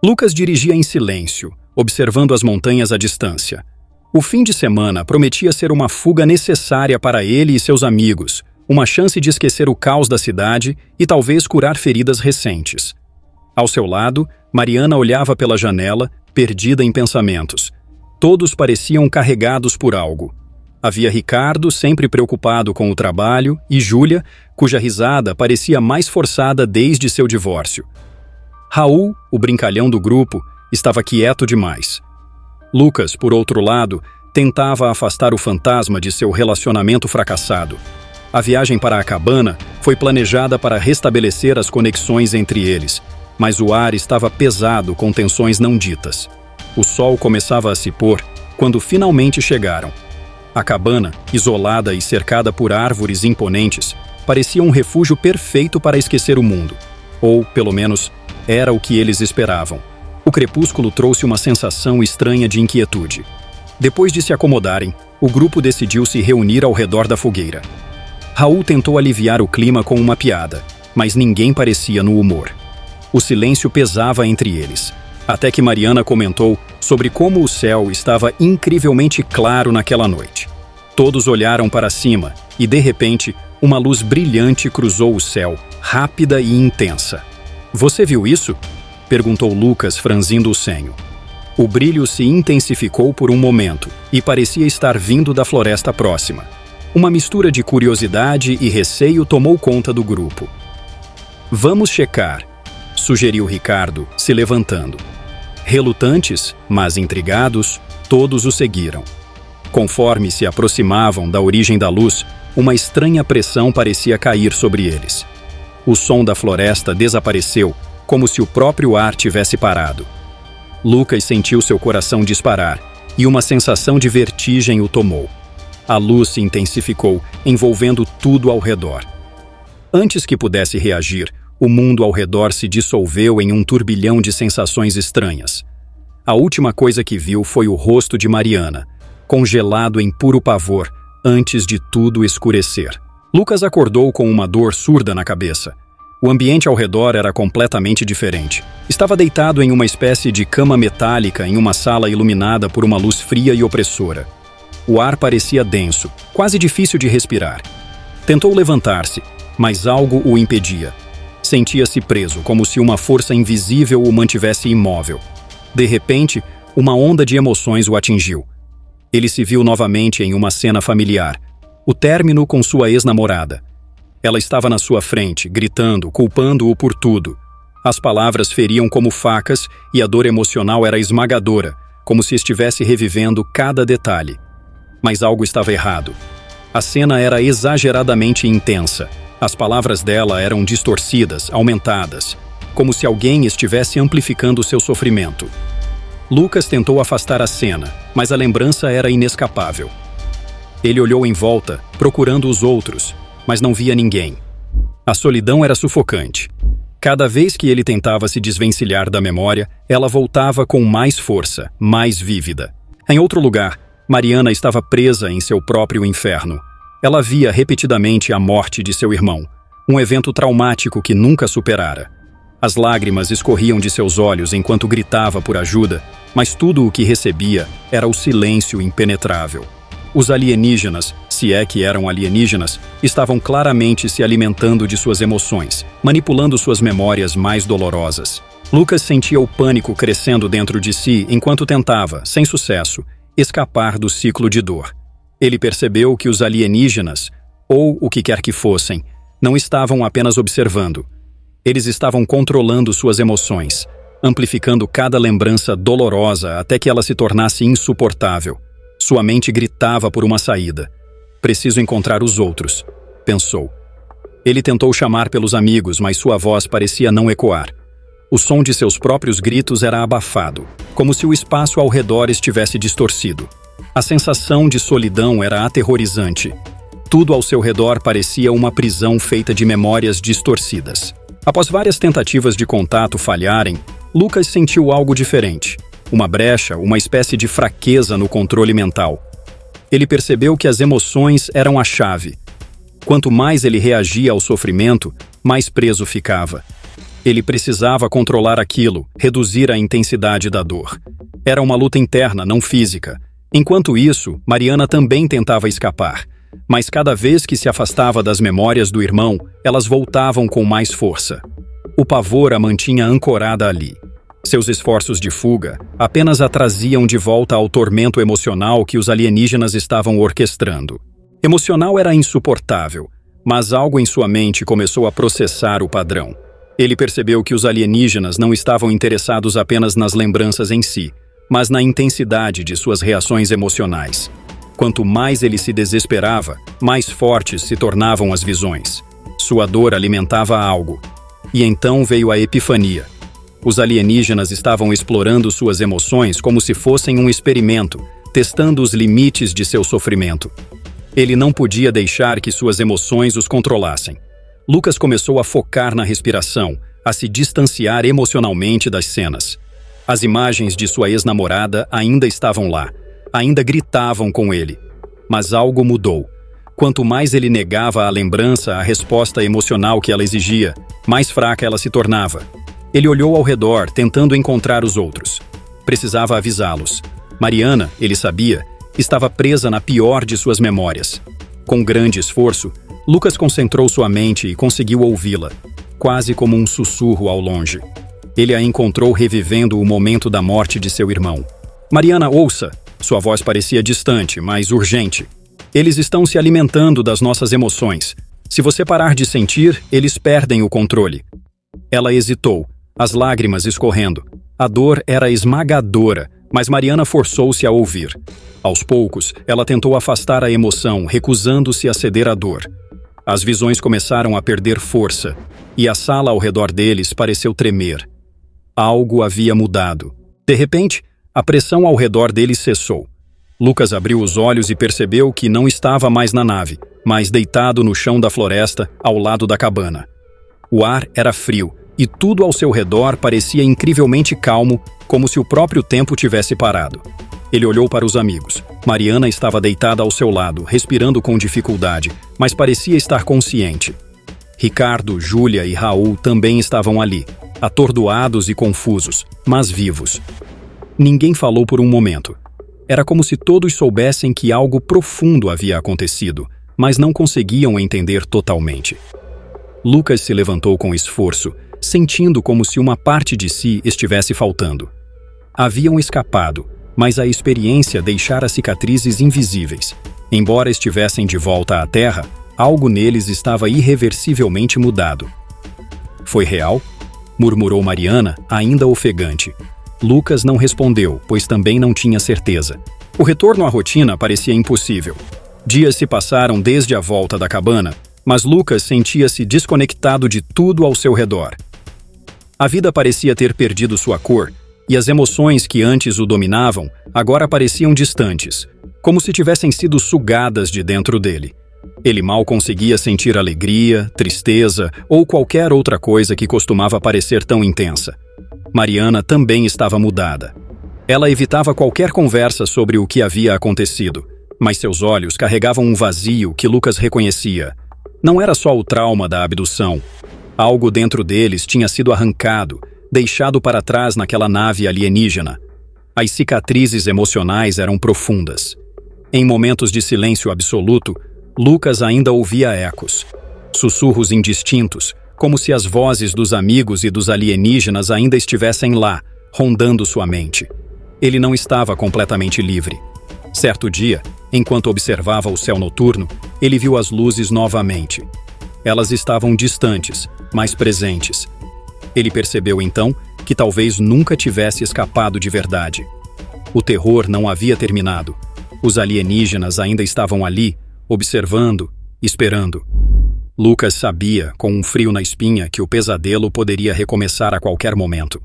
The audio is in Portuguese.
Lucas dirigia em silêncio, observando as montanhas à distância. O fim de semana prometia ser uma fuga necessária para ele e seus amigos, uma chance de esquecer o caos da cidade e talvez curar feridas recentes. Ao seu lado, Mariana olhava pela janela, perdida em pensamentos. Todos pareciam carregados por algo. Havia Ricardo, sempre preocupado com o trabalho, e Júlia, cuja risada parecia mais forçada desde seu divórcio. Raul, o brincalhão do grupo, estava quieto demais. Lucas, por outro lado, tentava afastar o fantasma de seu relacionamento fracassado. A viagem para a cabana foi planejada para restabelecer as conexões entre eles, mas o ar estava pesado com tensões não ditas. O sol começava a se pôr quando finalmente chegaram. A cabana, isolada e cercada por árvores imponentes, parecia um refúgio perfeito para esquecer o mundo. Ou, pelo menos, era o que eles esperavam. O crepúsculo trouxe uma sensação estranha de inquietude. Depois de se acomodarem, o grupo decidiu se reunir ao redor da fogueira. Raul tentou aliviar o clima com uma piada, mas ninguém parecia no humor. O silêncio pesava entre eles, até que Mariana comentou sobre como o céu estava incrivelmente claro naquela noite. Todos olharam para cima e, de repente, uma luz brilhante cruzou o céu, rápida e intensa. "Você viu isso?" perguntou Lucas, franzindo o senho. O brilho se intensificou por um momento e parecia estar vindo da floresta próxima. Uma mistura de curiosidade e receio tomou conta do grupo. "Vamos checar", sugeriu Ricardo, se levantando. Relutantes, mas intrigados, todos o seguiram. Conforme se aproximavam da origem da luz, uma estranha pressão parecia cair sobre eles. O som da floresta desapareceu, como se o próprio ar tivesse parado. Lucas sentiu seu coração disparar, e uma sensação de vertigem o tomou. A luz se intensificou, envolvendo tudo ao redor. Antes que pudesse reagir, o mundo ao redor se dissolveu em um turbilhão de sensações estranhas. A última coisa que viu foi o rosto de Mariana, congelado em puro pavor, antes de tudo escurecer. Lucas acordou com uma dor surda na cabeça. O ambiente ao redor era completamente diferente. Estava deitado em uma espécie de cama metálica em uma sala iluminada por uma luz fria e opressora. O ar parecia denso, quase difícil de respirar. Tentou levantar-se, mas algo o impedia. Sentia-se preso, como se uma força invisível o mantivesse imóvel. De repente, uma onda de emoções o atingiu. Ele se viu novamente em uma cena familiar, o término com sua ex-namorada. Ela estava na sua frente, gritando, culpando-o por tudo. As palavras feriam como facas e a dor emocional era esmagadora, como se estivesse revivendo cada detalhe. Mas algo estava errado. A cena era exageradamente intensa. As palavras dela eram distorcidas, aumentadas, como se alguém estivesse amplificando seu sofrimento. Lucas tentou afastar a cena, mas a lembrança era inescapável. Ele olhou em volta, procurando os outros, mas não via ninguém. A solidão era sufocante. Cada vez que ele tentava se desvencilhar da memória, ela voltava com mais força, mais vívida. Em outro lugar, Mariana estava presa em seu próprio inferno. Ela via repetidamente a morte de seu irmão, um evento traumático que nunca superara. As lágrimas escorriam de seus olhos enquanto gritava por ajuda, mas tudo o que recebia era o silêncio impenetrável. Os alienígenas, se é que eram alienígenas, estavam claramente se alimentando de suas emoções, manipulando suas memórias mais dolorosas. Lucas sentia o pânico crescendo dentro de si enquanto tentava, sem sucesso, escapar do ciclo de dor. Ele percebeu que os alienígenas, ou o que quer que fossem, não estavam apenas observando. Eles estavam controlando suas emoções, amplificando cada lembrança dolorosa até que ela se tornasse insuportável. Sua mente gritava por uma saída. "Preciso encontrar os outros", pensou. Ele tentou chamar pelos amigos, mas sua voz parecia não ecoar. O som de seus próprios gritos era abafado, como se o espaço ao redor estivesse distorcido. A sensação de solidão era aterrorizante. Tudo ao seu redor parecia uma prisão feita de memórias distorcidas. Após várias tentativas de contato falharem, Lucas sentiu algo diferente. Uma brecha, uma espécie de fraqueza no controle mental. Ele percebeu que as emoções eram a chave. Quanto mais ele reagia ao sofrimento, mais preso ficava. Ele precisava controlar aquilo, reduzir a intensidade da dor. Era uma luta interna, não física. Enquanto isso, Mariana também tentava escapar. Mas cada vez que se afastava das memórias do irmão, elas voltavam com mais força. O pavor a mantinha ancorada ali. Seus esforços de fuga apenas a traziam de volta ao tormento emocional que os alienígenas estavam orquestrando. Emocional era insuportável, mas algo em sua mente começou a processar o padrão. Ele percebeu que os alienígenas não estavam interessados apenas nas lembranças em si, mas na intensidade de suas reações emocionais. Quanto mais ele se desesperava, mais fortes se tornavam as visões. Sua dor alimentava algo. E então veio a epifania. Os alienígenas estavam explorando suas emoções como se fossem um experimento, testando os limites de seu sofrimento. Ele não podia deixar que suas emoções os controlassem. Lucas começou a focar na respiração, a se distanciar emocionalmente das cenas. As imagens de sua ex-namorada ainda estavam lá, ainda gritavam com ele. Mas algo mudou. Quanto mais ele negava à lembrança a resposta emocional que ela exigia, mais fraca ela se tornava. Ele olhou ao redor, tentando encontrar os outros. Precisava avisá-los. Mariana, ele sabia, estava presa na pior de suas memórias. Com grande esforço, Lucas concentrou sua mente e conseguiu ouvi-la, quase como um sussurro ao longe. Ele a encontrou revivendo o momento da morte de seu irmão. Mariana, ouça! Sua voz parecia distante, mas urgente. Eles estão se alimentando das nossas emoções. Se você parar de sentir, eles perdem o controle. Ela hesitou, as lágrimas escorrendo. A dor era esmagadora, mas Mariana forçou-se a ouvir. Aos poucos, ela tentou afastar a emoção, recusando-se a ceder à dor. As visões começaram a perder força, e a sala ao redor deles pareceu tremer. Algo havia mudado. De repente, a pressão ao redor deles cessou. Lucas abriu os olhos e percebeu que não estava mais na nave, mas deitado no chão da floresta, ao lado da cabana. O ar era frio, e tudo ao seu redor parecia incrivelmente calmo, como se o próprio tempo tivesse parado. Ele olhou para os amigos. Mariana estava deitada ao seu lado, respirando com dificuldade, mas parecia estar consciente. Ricardo, Júlia e Raul também estavam ali, atordoados e confusos, mas vivos. Ninguém falou por um momento. Era como se todos soubessem que algo profundo havia acontecido, mas não conseguiam entender totalmente. Lucas se levantou com esforço, sentindo como se uma parte de si estivesse faltando. Haviam escapado, mas a experiência deixara cicatrizes invisíveis. Embora estivessem de volta à Terra, algo neles estava irreversivelmente mudado. Foi real? Murmurou Mariana, ainda ofegante. Lucas não respondeu, pois também não tinha certeza. O retorno à rotina parecia impossível. Dias se passaram desde a volta da cabana, mas Lucas sentia-se desconectado de tudo ao seu redor. A vida parecia ter perdido sua cor, e as emoções que antes o dominavam agora pareciam distantes, como se tivessem sido sugadas de dentro dele. Ele mal conseguia sentir alegria, tristeza ou qualquer outra coisa que costumava parecer tão intensa. Mariana também estava mudada. Ela evitava qualquer conversa sobre o que havia acontecido, mas seus olhos carregavam um vazio que Lucas reconhecia. Não era só o trauma da abdução. Algo dentro deles tinha sido arrancado, deixado para trás naquela nave alienígena. As cicatrizes emocionais eram profundas. Em momentos de silêncio absoluto, Lucas ainda ouvia ecos. Sussurros indistintos, como se as vozes dos amigos e dos alienígenas ainda estivessem lá, rondando sua mente. Ele não estava completamente livre. Certo dia, enquanto observava o céu noturno, ele viu as luzes novamente. Elas estavam distantes, mas presentes. Ele percebeu então que talvez nunca tivesse escapado de verdade. O terror não havia terminado. Os alienígenas ainda estavam ali, observando, esperando. Lucas sabia, com um frio na espinha, que o pesadelo poderia recomeçar a qualquer momento.